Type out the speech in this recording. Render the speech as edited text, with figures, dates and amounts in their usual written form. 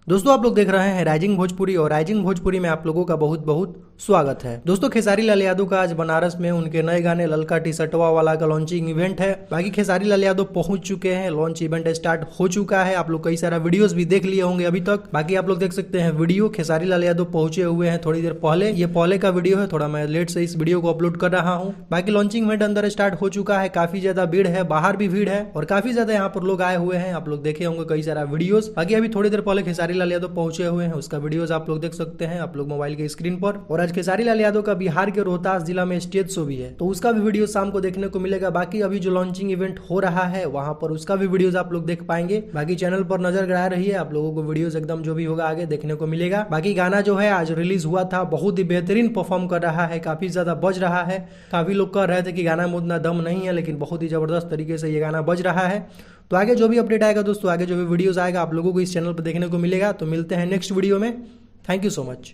दोस्तों आप लोग देख रहे हैं राइजिंग भोजपुरी और राइजिंग भोजपुरी में आप लोगों का बहुत बहुत स्वागत है। दोस्तों खेसारी लाल यादव का आज बनारस में उनके नए गाने ललका टी शर्टवा वाला का लॉन्चिंग इवेंट है। बाकी खेसारी लाल यादव पहुंच चुके हैं, लॉन्च इवेंट स्टार्ट हो चुका है। आप लोग कई सारा वीडियोस भी देख लिए होंगे अभी तक। बाकी आप लोग देख सकते हैं वीडियो, खेसारी लाल यादव पहुंचे हुए हैं थोड़ी देर पहले। ये पहले का वीडियो है, थोड़ा मैं लेट से इस वीडियो को अपलोड कर रहा हूँ। बाकी लॉन्चिंग इवेंट अंदर स्टार्ट हो चुका है, काफी ज्यादा भीड़ है, बाहर भी भीड़ है और काफी ज्यादा यहाँ पर लोग आए हुए हैं। आप लोग देखे होंगे कई सारा वीडियोस। बाकी अभी थोड़ी देर पहले खेसारी लाल यादव पहुंचे हुए हैं, उसका वीडियोस आप लोग देख सकते हैं आप लोग मोबाइल के स्क्रीन पर। और आज खेसारी लाल यादव का बिहार के रोहतास जिला में स्टेज शो भी है, तो उसका भी वीडियो शाम को देखने को मिलेगा। बाकी अभी जो लॉन्चिंग इवेंट हो रहा है वहां पर उसका भी वीडियोस आप लोग देख पाएंगे। बाकी चैनल पर नजर गड़ा रही है, आप लोगों को वीडियोस एकदम जो भी होगा आगे देखने को मिलेगा। बाकी गाना जो है आज रिलीज हुआ था, बहुत ही बेहतरीन परफॉर्म कर रहा है, काफी ज्यादा बज रहा है। काफी लोग कह रहे थे कि गाना में उतना दम नहीं है, लेकिन बहुत ही जबरदस्त तरीके से ये गाना बज रहा है। तो आगे जो भी अपडेट आएगा दोस्तों, आगे जो भी वीडियोस आएगा आप लोगों को इस चैनल पर देखने को मिलेगा। तो मिलते हैं नेक्स्ट वीडियो में। Thank you so much.